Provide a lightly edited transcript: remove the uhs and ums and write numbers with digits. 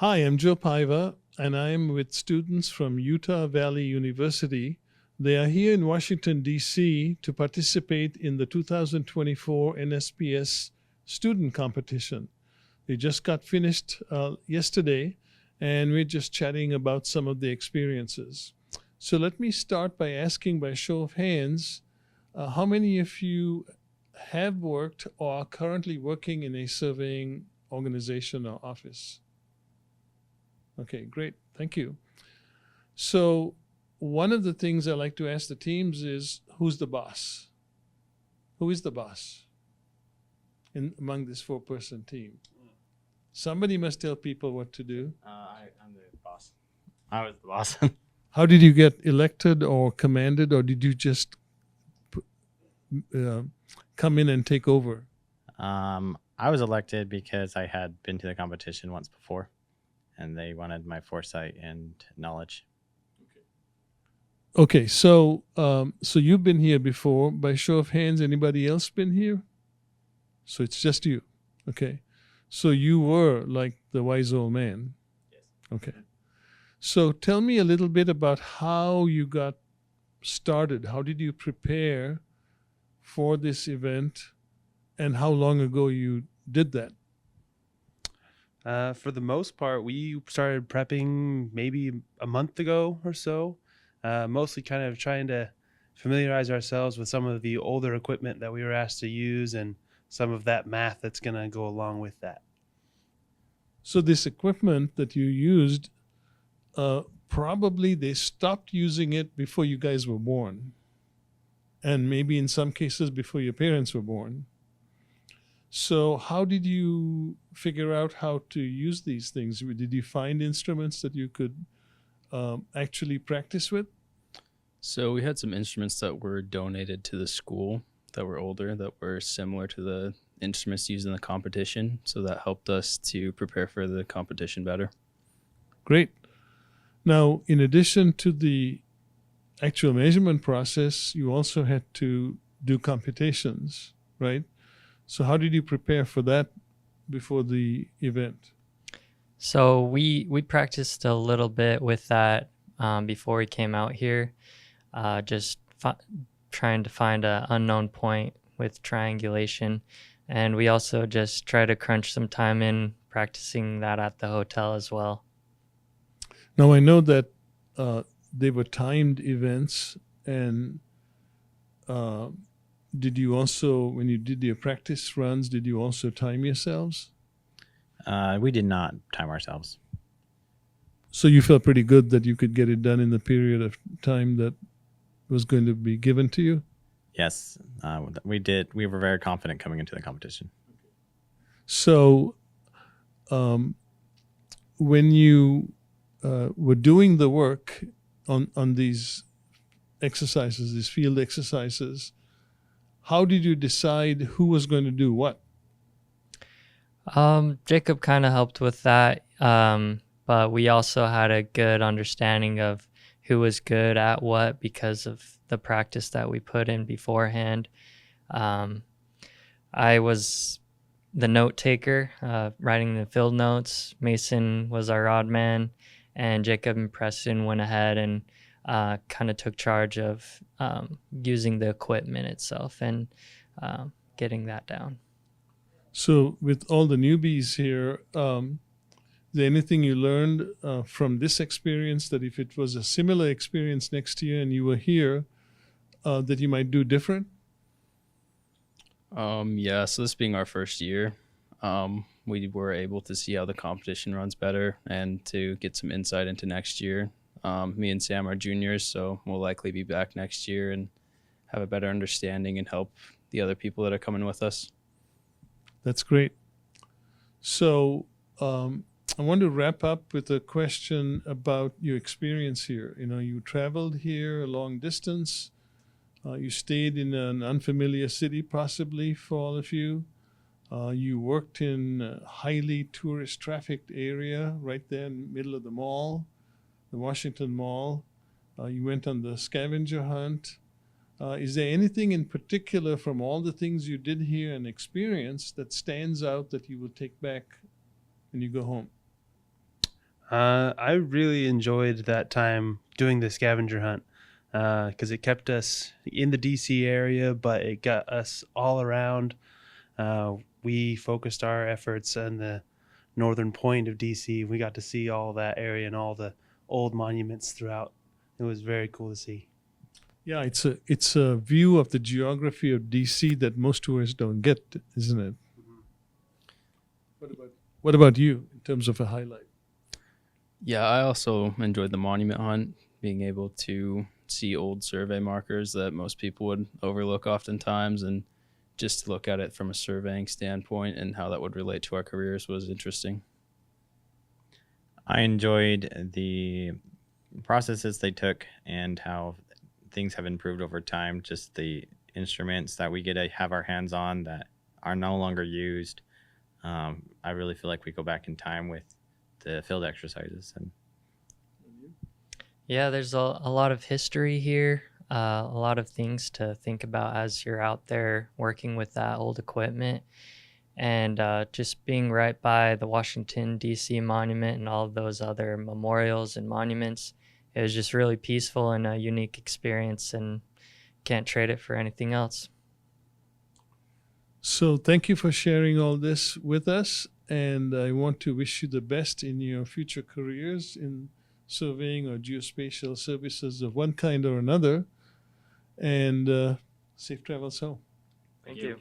Hi, I'm Joe Paiva, and I'm with students from Utah Valley University. They are here in Washington, D.C. to participate in the 2024 NSPS student competition. They just got finished yesterday, and we're just chatting about some of the experiences. So let me start by asking, by show of hands, how many of you have worked or are currently working in a surveying organization or office? Okay, great. Thank you. So one of the things I like to ask the teams is, who's the boss? Who is the boss among this four-person team? Somebody must tell people what to do. I'm the boss. I was the boss. How did you get elected or commanded, or did you just come in and take over? I was elected because I had been to the competition once before, and they wanted my foresight and knowledge. Okay, so you've been here before. By show of hands, anybody else been here? So it's just you. Okay. So you were like the wise old man. Yes. Okay. So tell me a little bit about how you got started. How did you prepare for this event, and how long ago you did that? For the most part, we started prepping maybe a month ago or so, mostly kind of trying to familiarize ourselves with some of the older equipment that we were asked to use and some of that math that's going to go along with that. So this equipment that you used, probably they stopped using it before you guys were born, and maybe in some cases before your parents were born. So how did you figure out how to use these things? Did you find instruments that you could actually practice with? So we had some instruments that were donated to the school that were older, that were similar to the instruments used in the competition. So that helped us to prepare for the competition better. Great. Now, in addition to the actual measurement process, you also had to do computations, right? So how did you prepare for that before the event? So we practiced a little bit with that before we came out here, just trying to find an unknown point with triangulation. And we also just try to crunch some time in practicing that at the hotel as well. Now, I know that they were timed events, and did you also, when you did your practice runs, did you also time yourselves? We did not time ourselves. So you felt pretty good that you could get it done in the period of time that was going to be given to you? Yes, we did. We were very confident coming into the competition. So when you were doing the work on these exercises, these field exercises, how did you decide who was going to do what? Jacob kind of helped with that, but we also had a good understanding of who was good at what because of the practice that we put in beforehand. I was the note taker, writing the field notes. Mason was our odd man, and Jacob and Preston went ahead and kind of took charge of using the equipment itself and getting that down. So with all the newbies here, is there anything you learned from this experience that if it was a similar experience next year and you were here, that you might do different? Yeah, so this being our first year, we were able to see how the competition runs better and to get some insight into next year. Me and Sam are juniors, so we'll likely be back next year and have a better understanding and help the other people that are coming with us. That's great. So I want to wrap up with a question about your experience here. You know, you traveled here a long distance. You stayed in an unfamiliar city, possibly, for all of you. You worked in a highly tourist trafficked area right there in the middle of the mall, the Washington Mall. You went on the scavenger hunt. Is there anything in particular from all the things you did here and experienced that stands out that you will take back when you go home? I really enjoyed that time doing the scavenger hunt because it kept us in the DC area, but it got us all around. We focused our efforts on the northern point of DC. We got to see all that area and all the old monuments throughout. It was very cool to see. Yeah, it's a view of the geography of DC that most tourists don't get, isn't it? What about you in terms of a highlight? Yeah, I also enjoyed the monument hunt, being able to see old survey markers that most people would overlook oftentimes, and just to look at it from a surveying standpoint and how that would relate to our careers was interesting. I enjoyed the processes they took and how things have improved over time. Just the instruments that we get to have our hands on that are no longer used. I really feel like we go back in time with the field exercises. And Yeah, there's a lot of history here, a lot of things to think about as you're out there working with that old equipment. And just being right by the Washington, D.C. monument and all of those other memorials and monuments, it was just really peaceful and a unique experience, and can't trade it for anything else. So thank you for sharing all this with us, and I want to wish you the best in your future careers in surveying or geospatial services of one kind or another, and safe travels home. Thank you.